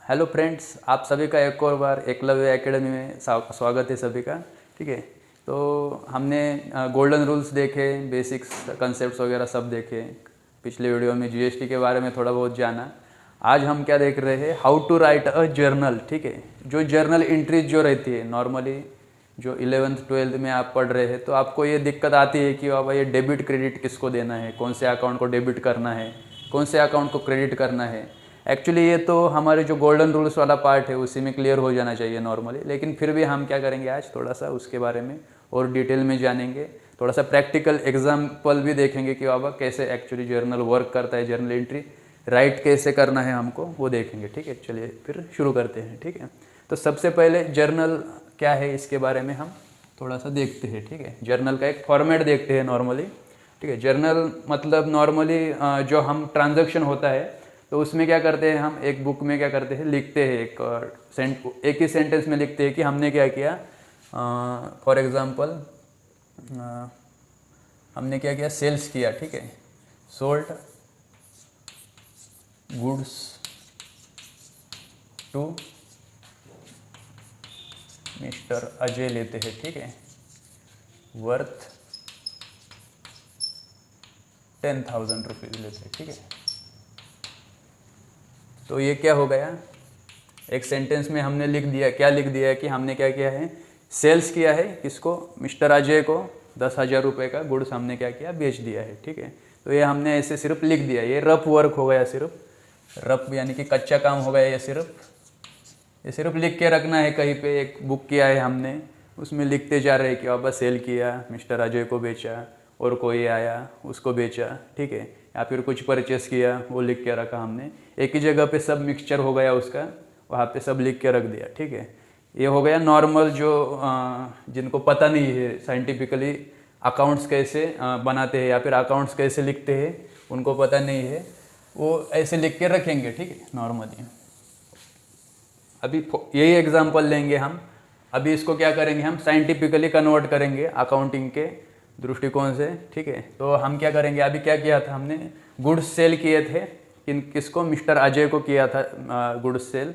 Hello friends, आप सभी का एक और बार एकलव्य एकेडमी में स्वागत है सभी का। ठीक है, तो हमने गोल्डन रूल्स देखे, बेसिक्स कंसेप्ट्स वगैरह सब देखे। पिछले वीडियो में जीएसटी के बारे में थोड़ा बहुत जाना। आज हम क्या देख रहे हैं, how to write a journal. ठीक है, जो जर्नल एंट्रीज जो रहती है नॉर्मली, जो 11th-12th में आप पढ़ रहे हैं, तो आपको ये दिक्कत आती है कि बाबा ये डेबिट क्रेडिट किसको देना है, कौन से अकाउंट को डेबिट करना है, कौन से अकाउंट को क्रेडिट करना है। एक्चुअली ये तो हमारे जो गोल्डन रूल्स वाला पार्ट है उसी में क्लियर हो जाना चाहिए नॉर्मली, लेकिन फिर भी हम क्या करेंगे आज थोड़ा सा उसके बारे में और डिटेल में जानेंगे। थोड़ा सा प्रैक्टिकल एग्जाम्पल भी देखेंगे कि बाबा कैसे एक्चुअली जर्नल वर्क करता है, जर्नल एंट्री राइट कैसे करना है हमको वो देखेंगे। ठीक है, चलिए फिर शुरू करते हैं। ठीक है, तो सबसे पहले जर्नल क्या है इसके बारे में हम थोड़ा सा देखते हैं। ठीक है, जर्नल का एक फॉर्मेट देखते हैं नॉर्मली। ठीक है, जर्नल मतलब नॉर्मली जो हम ट्रांजैक्शन होता है तो उसमें क्या करते हैं, हम एक बुक में क्या करते हैं, लिखते हैं एक ही सेंटेंस में लिखते हैं कि हमने क्या किया। फॉर एग्जांपल हमने क्या किया, सेल्स किया। ठीक है, sold goods to mister Ajay लेते हैं। ठीक है, वर्थ 10,000 रुपीज़ लेते हैं। ठीक है, तो ये क्या हो गया, एक सेंटेंस में हमने लिख दिया, क्या लिख दिया है कि हमने क्या किया है, सेल्स किया है, किसको, मिस्टर अजय को 10,000 रुपये का गुड्स हमने क्या किया, बेच दिया है। ठीक है, तो ये हमने ऐसे सिर्फ लिख दिया, ये रफ वर्क हो गया, सिर्फ रफ यानी कि कच्चा काम हो गया। ये सिर्फ लिख के रखना है कहीं पे। एक बुक किया है हमने, उसमें लिखते जा रहे हैं कि वापस सेल किया, मिस्टर अजय को बेचा, और कोई आया उसको बेचा। ठीक है, या फिर कुछ परचेस किया वो लिख के रखा हमने। एक ही जगह पे सब मिक्सचर हो गया उसका, वहाँ पे सब लिख के रख दिया। ठीक है, ये हो गया नॉर्मल जो जिनको पता नहीं है साइंटिफिकली अकाउंट्स कैसे बनाते हैं या फिर अकाउंट्स कैसे लिखते हैं, उनको पता नहीं है, वो ऐसे लिख के रखेंगे। ठीक है, नॉर्मली। अभी यही एग्जांपल लेंगे हम। अभी इसको क्या करेंगे, हम साइंटिफिकली कन्वर्ट करेंगे अकाउंटिंग के दृष्टिकोण से। ठीक है, तो हम क्या करेंगे, अभी क्या किया था हमने, गुड्स सेल किए थे, किसको, मिस्टर अजय को किया था गुड्स सेल।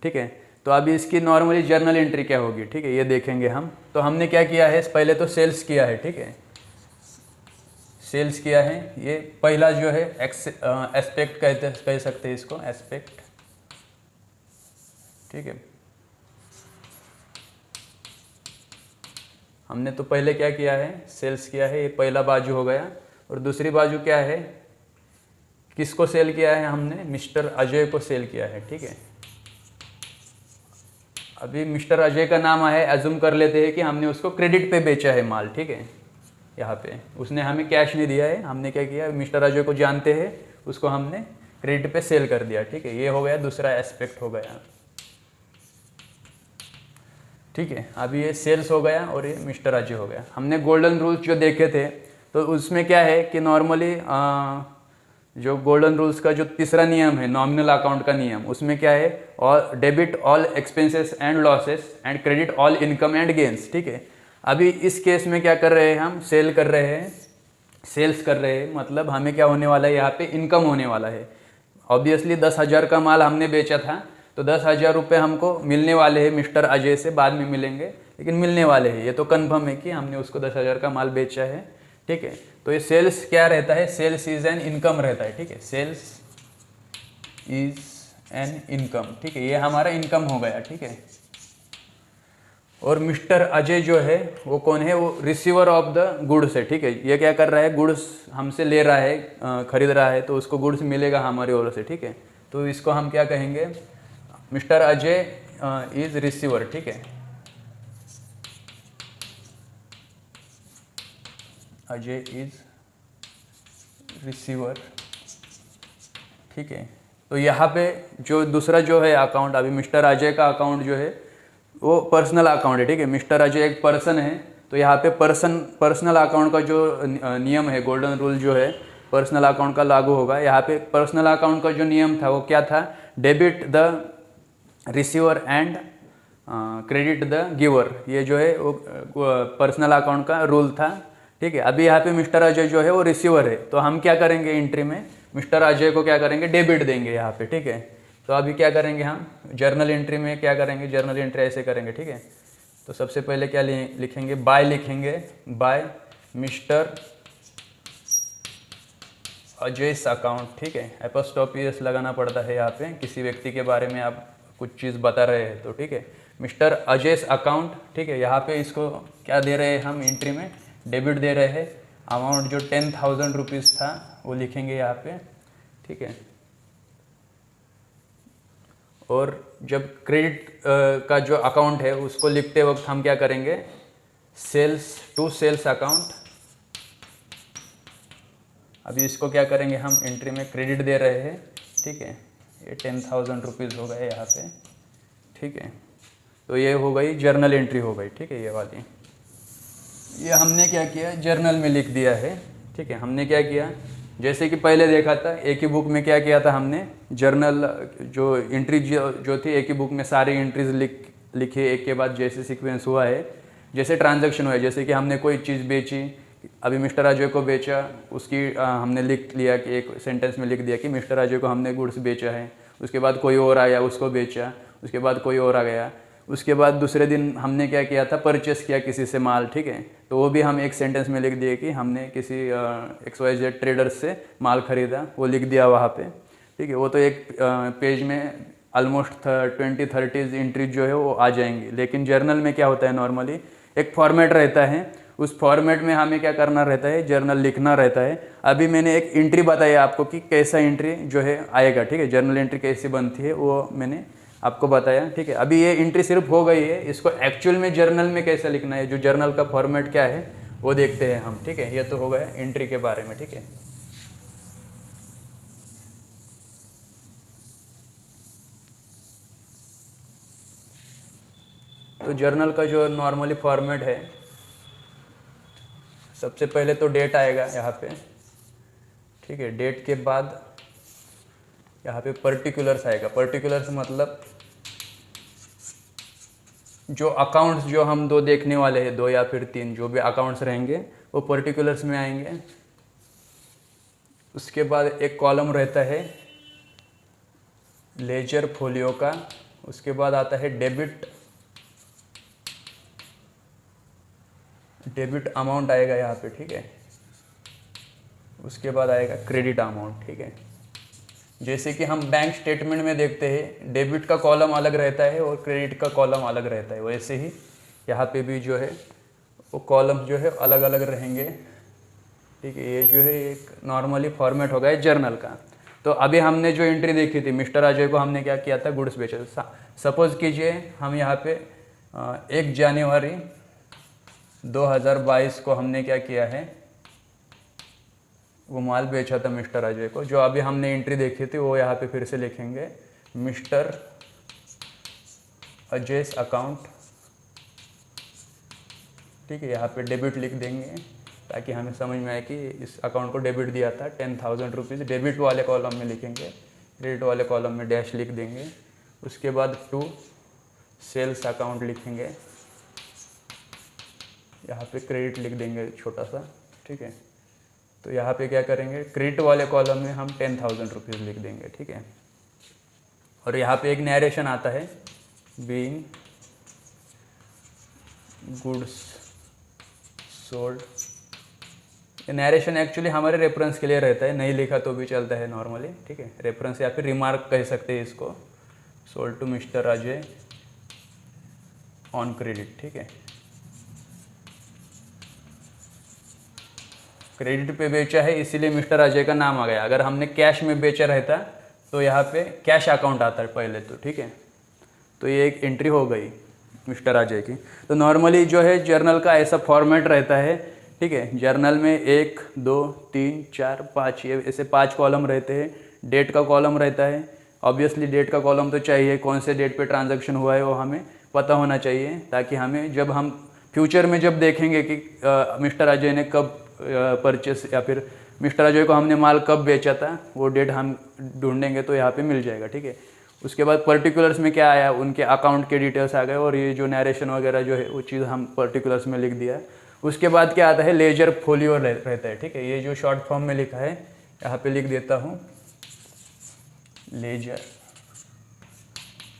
ठीक है, तो अभी इसकी नॉर्मली जर्नल एंट्री क्या होगी, ठीक है, ये देखेंगे हम। तो हमने क्या किया है, पहले तो सेल्स किया है। ठीक है, सेल्स किया है, ये पहला जो है एस्पेक्ट कह सकते हैं इसको, एस्पेक्ट। ठीक है, हमने तो पहले क्या किया है, सेल्स किया है, ये पहला बाजू हो गया। और दूसरी बाजू क्या है, किसको सेल किया है हमने, मिस्टर अजय को सेल किया है। ठीक है, अभी मिस्टर अजय का नाम आया है, एज्यूम कर लेते हैं कि हमने उसको क्रेडिट पे बेचा है माल। ठीक है, यहाँ पे उसने हमें कैश नहीं दिया है, हमने क्या किया, मिस्टर अजय को जानते हैं, उसको हमने क्रेडिट पे सेल कर दिया। ठीक है, ये हो गया दूसरा एस्पेक्ट हो गया। ठीक है, अभी ये सेल्स हो गया और ये मिस्टर अजय हो गया। हमने गोल्डन रूल्स जो देखे थे तो उसमें क्या है कि नॉर्मली जो गोल्डन रूल्स का जो तीसरा नियम है, नॉमिनल अकाउंट का नियम, उसमें क्या है, और debit all expenses and losses and credit all income and gains. ठीक है, अभी इस केस में क्या कर रहे हैं, हम सेल कर रहे हैं, सेल्स कर रहे हैं, मतलब हमें क्या होने वाला है, यहाँ पे इनकम होने वाला है। ऑब्वियसली 10,000 का माल हमने बेचा था, तो 10,000 रुपये हमको मिलने वाले हैं मिस्टर अजय से, बाद में मिलेंगे लेकिन मिलने वाले हैं। ये तो कन्फर्म है कि हमने उसको 10,000 का माल बेचा है। ठीक है, तो ये सेल्स क्या रहता है, सेल्स इज एन इनकम रहता है। ठीक है, सेल्स इज एन इनकम। ठीक है, ये हमारा इनकम हो गया। ठीक है, और मिस्टर अजय जो है वो कौन है, वो रिसीवर ऑफ द गुड्स है। ठीक है, ये क्या कर रहा है, गुड्स हमसे ले रहा है, खरीद रहा है, तो उसको गुड्स मिलेगा हमारी ओर से। ठीक है, तो इसको हम क्या कहेंगे, मिस्टर अजय इज रिसीवर। ठीक है, अजय इज रिसीवर। ठीक है, तो यहाँ पे जो दूसरा जो है अकाउंट, अभी मिस्टर अजय का अकाउंट जो है वो पर्सनल अकाउंट है। ठीक है, मिस्टर अजय एक पर्सन है, तो यहाँ पे पर्सनल अकाउंट का जो नियम है, गोल्डन रूल जो है पर्सनल अकाउंट का लागू होगा। यहाँ पे पर्सनल अकाउंट का जो नियम था वो क्या था, debit the receiver and credit the giver. ये जो है वो पर्सनल अकाउंट का रूल था। ठीक है, अभी यहाँ पे मिस्टर अजय जो है वो रिसीवर है, तो हम क्या करेंगे एंट्री में, मिस्टर अजय को क्या करेंगे, डेबिट देंगे यहाँ पे। ठीक है, तो अभी क्या करेंगे हम जर्नल एंट्री में क्या करेंगे, जर्नल एंट्री ऐसे करेंगे, ठीक है। तो सबसे पहले क्या लिखेंगे, बाय लिखेंगे, बाय मिस्टर अजयस अकाउंट, ठीक है। एपोस्ट्रोफी एस लगाना पड़ता है यहाँ पे, किसी व्यक्ति के बारे में आप कुछ चीज़ बता रहे हैं तो, ठीक है। मिस्टर अजयस अकाउंट, ठीक है। यहाँ पे इसको क्या दे रहे हैं हम एंट्री में, डेबिट दे रहे हैं। अमाउंट जो 10,000 रुपीज़ था वो लिखेंगे यहाँ पे, ठीक है। और जब क्रेडिट का जो अकाउंट है उसको लिखते वक्त हम क्या करेंगे, सेल्स टू सेल्स अकाउंट। अभी इसको क्या करेंगे हम एंट्री में क्रेडिट दे रहे हैं, ठीक है। ये 10,000 रुपीज़ हो गए यहाँ पे, ठीक है। तो ये हो गई जर्नल एंट्री हो गई, ठीक है। ये वाली ये हमने क्या किया, जर्नल में लिख दिया है, ठीक है। हमने क्या किया, जैसे कि पहले देखा था एक ही बुक में क्या किया था हमने, जर्नल जो एंट्री जो थी एक ही बुक में सारी एंट्रीज लिखी एक के बाद जैसे सीक्वेंस हुआ है, जैसे ट्रांजैक्शन हुआ है। जैसे कि हमने कोई चीज़ बेची, अभी मिस्टर अजय को बेचा, उसकी हमने लिख लिया कि एक सेंटेंस में लिख दिया कि मिस्टर अजय को हमने गुड्स बेचा है। उसके बाद कोई और आया, उसको बेचा। उसके बाद कोई और आ गया। उसके बाद दूसरे दिन हमने क्या किया था, परचेस किया किसी से माल, ठीक है। तो वो भी हम एक सेंटेंस में लिख दिए कि हमने किसी XYZ ट्रेडर्स से माल खरीदा, वो लिख दिया वहाँ पे, ठीक है। वो तो एक पेज में ऑलमोस्ट 20-30 एंट्रीज जो है वो आ जाएंगी। लेकिन जर्नल में क्या होता है, नॉर्मली एक फॉर्मेट रहता है, उस फॉर्मेट में हमें क्या करना रहता है, जर्नल लिखना रहता है। अभी मैंने एक एंट्री बताई आपको कि कैसा एंट्री जो है आएगा, ठीक है। जर्नल एंट्री कैसी बनती है वो मैंने आपको बताया, ठीक है। अभी ये एंट्री सिर्फ हो गई है, इसको एक्चुअल में जर्नल में कैसे लिखना है, जो जर्नल का फॉर्मेट क्या है वो देखते हैं हम, ठीक है। ये तो हो गया एंट्री के बारे में, ठीक है। तो जर्नल का जो नॉर्मली फॉर्मेट है, सबसे पहले तो डेट आएगा यहाँ पे, ठीक है। डेट के बाद यहाँ पे पर्टिकुलर्स आएगा। पर्टिकुलर्स मतलब जो अकाउंट्स जो हम दो देखने वाले हैं, 2 या फिर 3 जो भी अकाउंट्स रहेंगे वो पर्टिकुलर्स में आएंगे। उसके बाद एक कॉलम रहता है लेजर फोलियो का। उसके बाद आता है डेबिट अमाउंट आएगा यहाँ पे, ठीक है। उसके बाद आएगा क्रेडिट अमाउंट, ठीक है। जैसे कि हम बैंक स्टेटमेंट में देखते हैं डेबिट का कॉलम अलग रहता है और क्रेडिट का कॉलम अलग रहता है, वैसे ही यहाँ पे भी जो है वो कॉलम जो है अलग अलग रहेंगे, ठीक है। ये जो है एक नॉर्मली फॉर्मेट हो गया है जर्नल का। तो अभी हमने जो एंट्री देखी थी, मिस्टर अजय को हमने क्या किया था, गुड्स बेचा था। सपोज कीजिए हम यहाँ पे 1 जनवरी 2022 को हमने क्या किया है, वो माल बेचा था मिस्टर अजय को। जो अभी हमने एंट्री देखी थी वो यहाँ पे फिर से लिखेंगे, मिस्टर अजयस अकाउंट, ठीक है। यहाँ पे डेबिट लिख देंगे ताकि हमें समझ में आए कि इस अकाउंट को डेबिट दिया था 10,000 रुपीज़। डेबिट वाले कॉलम में लिखेंगे, क्रेडिट वाले कॉलम में डैश लिख देंगे। उसके बाद टू सेल्स अकाउंट लिखेंगे, यहाँ पे क्रेडिट लिख देंगे छोटा सा, ठीक है। तो यहाँ पे क्या करेंगे, क्रेडिट वाले कॉलम में हम 10,000 रुपीज़ लिख देंगे, ठीक है। और यहाँ पे एक नरेशन आता है, बीइंग गुड्स सोल्ड। ये नरेशन एक्चुअली हमारे रेफरेंस के लिए रहता है, नहीं लिखा तो भी चलता है नॉर्मली, ठीक है। रेफरेंस या फिर रिमार्क कह सकते हैं इसको। Sold to mister Ajay on credit, ठीक है। क्रेडिट पे बेचा है इसीलिए मिस्टर अजय का नाम आ गया। अगर हमने कैश में बेचा रहता तो यहाँ पे कैश अकाउंट आता है पहले तो, ठीक है। तो ये एक एंट्री हो गई मिस्टर अजय की। तो नॉर्मली जो है जर्नल का ऐसा फॉर्मेट रहता है, ठीक है। जर्नल में 1 2 3 4 5 ये ऐसे 5 कॉलम रहते हैं। डेट का कॉलम रहता है, ऑब्वियसली डेट का कॉलम तो चाहिए, कौन से डेट पे ट्रांजैक्शन हुआ है वो हमें पता होना चाहिए, ताकि हमें जब हम फ्यूचर में जब देखेंगे कि मिस्टर अजय ने कब परचेस या फिर मिस्टर अजय को हमने माल कब बेचा था वो डेट हम ढूंढेंगे तो यहाँ पे मिल जाएगा, ठीक है। उसके बाद पर्टिकुलर्स में क्या आया, उनके अकाउंट के डिटेल्स आ गए और ये जो नरेशन वगैरह जो है वो चीज़ हम पर्टिकुलर्स में लिख दिया। उसके बाद क्या आता है, लेजर फोलियो रहता है, ठीक है। ये जो शॉर्ट फॉर्म में लिखा है यहाँ पे लिख देता हूँ, लेजर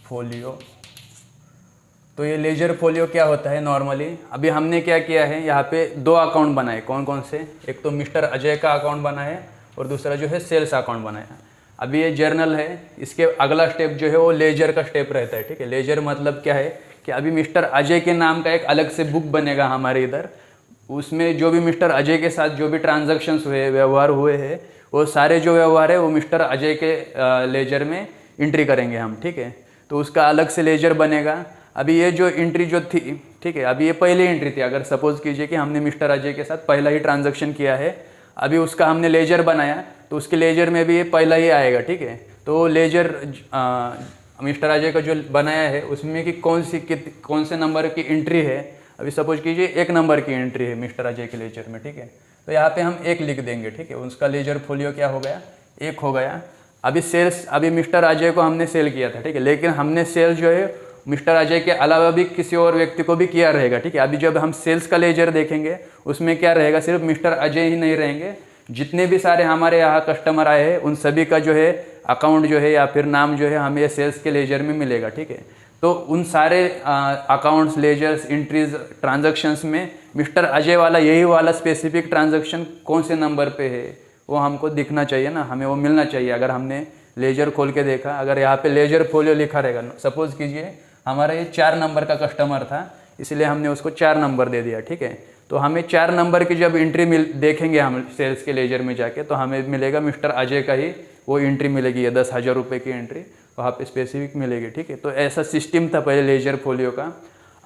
फोलियो। तो ये लेजर फोलियो क्या होता है नॉर्मली, अभी हमने क्या किया है यहाँ पे दो अकाउंट बनाए, कौन कौन से, एक तो मिस्टर अजय का अकाउंट बना है और दूसरा जो है सेल्स अकाउंट बनाया। अभी ये जर्नल है, इसके अगला स्टेप जो है वो लेजर का स्टेप रहता है, ठीक है। लेजर मतलब क्या है कि अभी मिस्टर अजय के नाम का एक अलग से बुक बनेगा हमारे इधर, उसमें जो भी मिस्टर अजय के साथ जो भी ट्रांजैक्शंस हुए, व्यवहार हुए हैं, वो सारे जो व्यवहार है वो मिस्टर अजय के लेजर में एंट्री करेंगे हम, ठीक है। तो उसका अलग से लेजर बनेगा। अभी ये जो एंट्री जो थी, ठीक है, अभी ये पहली एंट्री थी, अगर सपोज कीजिए कि हमने मिस्टर अजय के साथ पहला ही ट्रांजैक्शन किया है, अभी उसका हमने लेजर बनाया, तो उसके लेजर में भी ये पहला ही आएगा, ठीक है। तो लेजर मिस्टर अजय का जो बनाया है उसमें कि कौन से नंबर की एंट्री है, अभी सपोज कीजिए 1 नंबर की एंट्री है मिस्टर अजय के लेजर में, ठीक है। तो यहाँ पे हम 1 लिख देंगे, ठीक है। उसका लेजर फोलियो क्या हो गया, 1 हो गया। अभी सेल्स, अभी मिस्टर अजय को हमने सेल किया था, ठीक है, लेकिन हमने सेल जो है मिस्टर अजय के अलावा भी किसी और व्यक्ति को भी किया रहेगा, ठीक है। अभी जब हम सेल्स का लेजर देखेंगे उसमें क्या रहेगा, सिर्फ मिस्टर अजय ही नहीं रहेंगे, जितने भी सारे हमारे यहाँ कस्टमर आए हैं उन सभी का जो है अकाउंट जो है या फिर नाम जो है हमें ये सेल्स के लेजर में मिलेगा, ठीक है। तो उन सारे अकाउंट्स, लेजर्स, एंट्रीज, ट्रांजैक्शंस में मिस्टर अजय वाला यही वाला स्पेसिफिक ट्रांजैक्शन कौन से नंबर पे है वो हमको दिखना चाहिए ना, हमें वो मिलना चाहिए। अगर हमने लेजर खोल के देखा, अगर यहाँ पे लेजर फोलियो लिखा रहेगा, सपोज कीजिए हमारा ये 4 नंबर का कस्टमर था, इसलिए हमने उसको 4 नंबर दे दिया, ठीक है। तो हमें 4 नंबर की जब एंट्री देखेंगे हम सेल्स के लेजर में जाके, तो हमें मिलेगा मिस्टर अजय का ही वो एंट्री मिलेगी, ये 10,000 रुपये की एंट्री वहाँ पे स्पेसिफिक मिलेगी, ठीक है। तो ऐसा सिस्टम था पहले लेजर फोलियो का।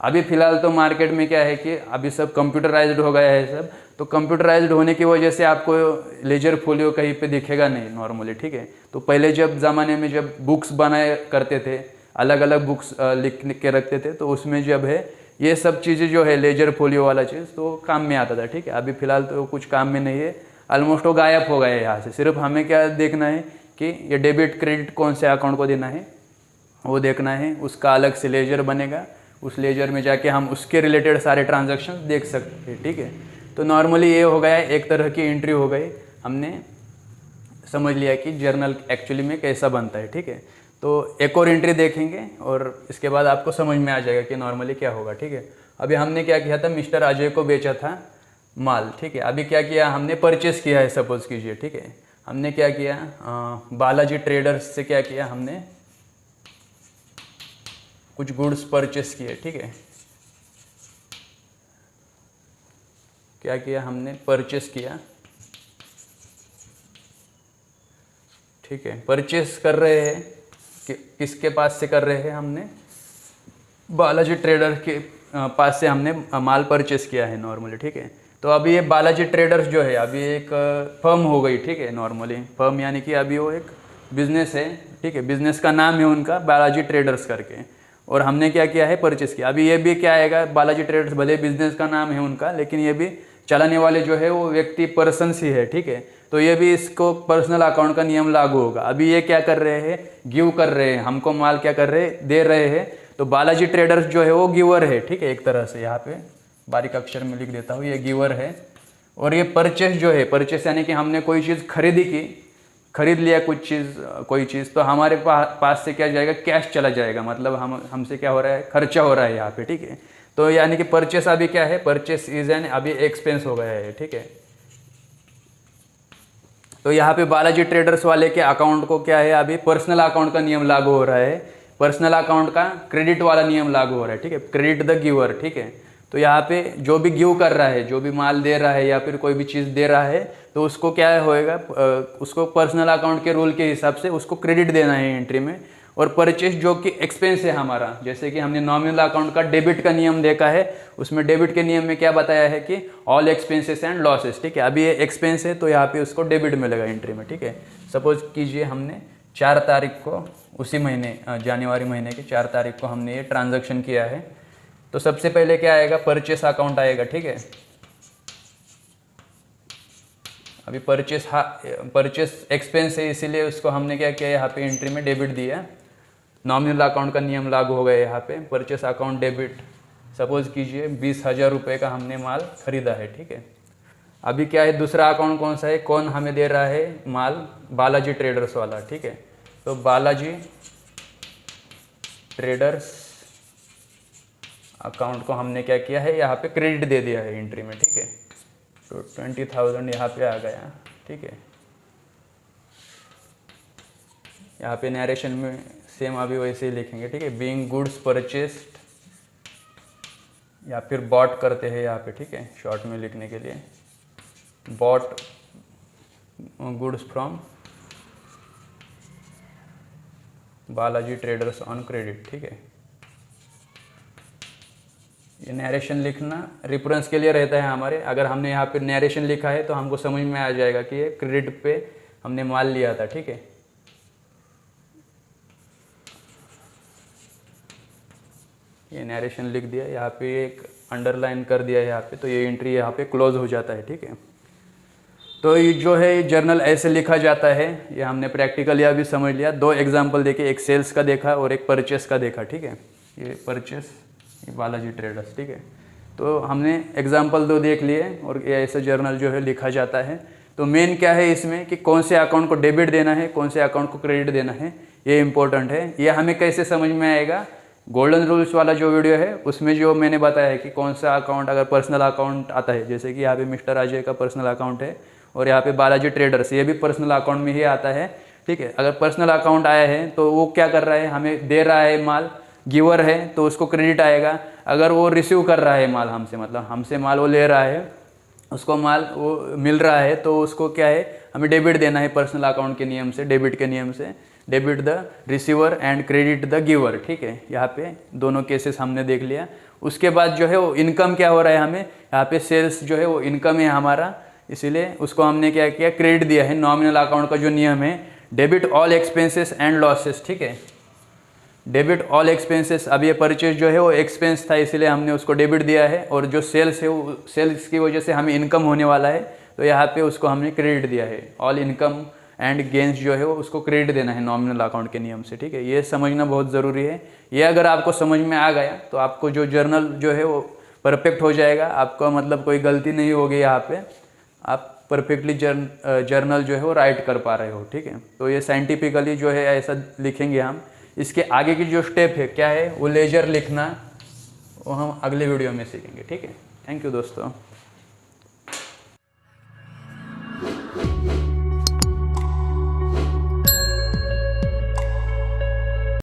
अभी फ़िलहाल तो मार्केट में क्या है कि अभी सब कंप्यूटराइज्ड हो गया है सब, तो कंप्यूटराइज्ड होने की वजह से आपको लेजर फोलियो कहीं पे दिखेगा नहीं नॉर्मली, ठीक है। तो पहले जब ज़माने में जब बुक्स बनाए करते थे, अलग अलग बुक्स लिख के रखते थे, तो उसमें जब है ये सब चीज़ें जो है लेजर फोलियो वाला चीज़ तो काम में आता था, ठीक है। अभी फ़िलहाल तो कुछ काम में नहीं है, ऑलमोस्ट वो गायब हो गए यहाँ से। सिर्फ हमें क्या देखना है कि ये डेबिट क्रेडिट कौन से अकाउंट को देना है वो देखना है, उसका अलग से लेजर बनेगा, उस लेजर में जाके हम उसके रिलेटेड सारे ट्रांजैक्शन देख सकते हैं, ठीक है। तो नॉर्मली ये हो गया, एक तरह की एंट्री हो गई, हमने समझ लिया कि जर्नल एक्चुअली में कैसा बनता है, ठीक है। तो एक और एंट्री देखेंगे और इसके बाद आपको समझ में आ जाएगा कि नॉर्मली क्या होगा, ठीक है। अभी हमने क्या किया था, मिस्टर अजय को बेचा था माल, ठीक है। अभी क्या किया, हमने परचेस किया है, सपोज कीजिए, ठीक है। हमने क्या किया, बालाजी ट्रेडर्स से क्या किया, हमने कुछ गुड्स परचेस किए, ठीक है। क्या किया, हमने परचेस किया, ठीक है। परचेस कर रहे हैं किसके पास से कर रहे हैं, हमने बालाजी ट्रेडर के पास से हमने माल परचेस किया है नॉर्मली, ठीक है। तो अभी ये बालाजी ट्रेडर्स जो है अभी एक फर्म हो गई, ठीक है। नॉर्मली फर्म यानी कि अभी वो एक बिजनेस है, ठीक है। बिजनेस का नाम है उनका बालाजी ट्रेडर्स करके, और हमने क्या किया है, परचेस किया। अभी ये भी क्या आएगा, बालाजी ट्रेडर्स भले बिजनेस का नाम है उनका, लेकिन ये भी चलाने वाले जो है वो व्यक्ति पर्सन्स ही है, ठीक है। तो ये भी इसको पर्सनल अकाउंट का नियम लागू होगा। अभी ये क्या कर रहे हैं, गिव कर रहे हैं, हमको माल क्या कर रहे हैं, दे रहे हैं। तो बालाजी ट्रेडर्स जो है वो गिवर है, ठीक है। एक तरह से यहाँ पे बारीक अक्षर में लिख देता हूँ, ये गिवर है। और ये परचेस जो है, परचेस यानी कि हमने कोई चीज़ खरीदी की, खरीद लिया कुछ चीज़, कोई चीज़, तो हमारे पास से क्या जाएगा, कैश चला जाएगा, मतलब हमसे क्या हो रहा है, खर्चा हो रहा है यहाँ पे, ठीक है। तो यानी कि परचेस अभी क्या है, परचेस इज एन अभी एक्सपेंस हो गया है, ठीक है। तो यहाँ पे बालाजी ट्रेडर्स वाले के अकाउंट को क्या है, अभी पर्सनल अकाउंट का नियम लागू हो रहा है, पर्सनल अकाउंट का क्रेडिट वाला नियम लागू हो रहा है, ठीक है। क्रेडिट द गिवर, ठीक है। तो यहाँ पे जो भी गिव कर रहा है, जो भी माल दे रहा है या फिर कोई भी चीज़ दे रहा है, तो उसको क्या होएगा, उसको पर्सनल अकाउंट के रूल के हिसाब से उसको क्रेडिट देना है एंट्री में। और परचेस जो कि एक्सपेंस है हमारा, जैसे कि हमने नॉमिनल अकाउंट का डेबिट का नियम देखा है, उसमें डेबिट के नियम में क्या बताया है कि ऑल एक्सपेंसेस एंड लॉसेस, ठीक है। अभी ये एक्सपेंस है तो यहाँ पे उसको डेबिट मिलेगा एंट्री में, ठीक है। सपोज कीजिए हमने 4 तारीख को, उसी महीने जनवरी महीने की 4 तारीख को हमने ये ट्रांजैक्शन किया है, तो सबसे पहले क्या आएगा, परचेस अकाउंट आएगा, ठीक है। अभी परचेस एक्सपेंस है, इसीलिए उसको हमने क्या किया, यहाँ पे एंट्री में डेबिट दिया। नॉमिनल अकाउंट का नियम लागू हो गया यहाँ पे, परचेस अकाउंट डेबिट। सपोज कीजिए 20,000 रुपये का हमने माल खरीदा है, ठीक है। अभी क्या है, दूसरा अकाउंट कौन सा है, कौन हमें दे रहा है, माल बालाजी ट्रेडर्स वाला, ठीक है। तो बालाजी ट्रेडर्स अकाउंट को हमने क्या किया है, यहाँ पे क्रेडिट दे दिया है एंट्री में, ठीक है। तो 20,000 यहाँ पे आ गया, ठीक है। यहाँ पे नरेशन में सेम अभी वैसे ही लिखेंगे, ठीक है। बीइंग गुड्स परचेस्ड या फिर बॉट करते हैं यहाँ पे, ठीक है, शॉर्ट में लिखने के लिए bought goods from Balaji traders on credit, ठीक है। ये नरेशन लिखना रेफरेंस के लिए रहता है हमारे। अगर हमने यहाँ पे नरेशन लिखा है तो हमको समझ में आ जाएगा कि ये क्रेडिट पे हमने माल लिया था, ठीक है। ये नरेशन लिख दिया, यहाँ पे एक अंडरलाइन कर दिया है यहाँ पे, तो ये एंट्री यहाँ पे क्लोज हो जाता है, ठीक है। तो ये जो है जर्नल ऐसे लिखा जाता है, ये हमने प्रैक्टिकली अभी समझ लिया। दो एग्जांपल देखे, एक सेल्स का देखा और एक परचेस का देखा, ठीक है। ये परचेस, ये बालाजी ट्रेडर्स, ठीक है। तो हमने एग्जांपल दो देख लिए और ये ऐसे जर्नल जो है लिखा जाता है। तो मेन क्या है इसमें कि कौन से अकाउंट को डेबिट देना है, कौन से अकाउंट को क्रेडिट देना है, ये इंपॉर्टेंट है। ये हमें कैसे समझ में आएगा, गोल्डन रूल्स वाला जो वीडियो है उसमें जो मैंने बताया है कि कौन सा अकाउंट अगर पर्सनल अकाउंट आता है, जैसे कि यहाँ पे मिस्टर अजय का पर्सनल अकाउंट है और यहाँ पे बालाजी ट्रेडर्स, ये भी पर्सनल अकाउंट में ही आता है, ठीक है। अगर पर्सनल अकाउंट आया है तो वो क्या कर रहा है, हमें दे रहा है माल, गिवर है तो उसको क्रेडिट आएगा। अगर वो रिसीव कर रहा है माल हमसे, मतलब हमसे माल वो ले रहा है, उसको माल वो मिल रहा है, तो उसको क्या है, हमें डेबिट देना है पर्सनल अकाउंट के नियम से, डेबिट के नियम से। Debit the receiver and credit the giver, ठीक है। यहाँ पे दोनों केसेस हमने देख लिया। उसके बाद जो है वो इनकम क्या हो रहा है, हमें यहाँ पे सेल्स जो है वो इनकम है हमारा, इसीलिए उसको हमने क्या किया, क्रेडिट दिया है। नॉमिनल अकाउंट का जो नियम है, debit all expenses and losses, ठीक है। डेबिट ऑल एक्सपेंसेस, अब ये परचेज जो है वो एक्सपेंस था, इसीलिए हमने उसको डेबिट दिया है। और जो सेल्स है वो सेल्स की वजह से हमें इनकम होने वाला है, तो यहाँ पे उसको हमने क्रेडिट दिया है। ऑल इनकम एंड गेंस जो है वो उसको क्रेडिट देना है नॉमिनल अकाउंट के नियम से, ठीक है। ये समझना बहुत ज़रूरी है। ये अगर आपको समझ में आ गया तो आपको जो जर्नल जो है वो परफेक्ट हो जाएगा, आपका मतलब कोई गलती नहीं होगी, यहाँ पे आप परफेक्टली जर्नल जो है वो राइट कर पा रहे हो, ठीक है। तो ये साइंटिफिकली जो है ऐसा लिखेंगे हम। इसके आगे की जो स्टेप है क्या है, वो लेजर लिखना, वो हम अगले वीडियो में सीखेंगे, ठीक है। थैंक यू दोस्तों।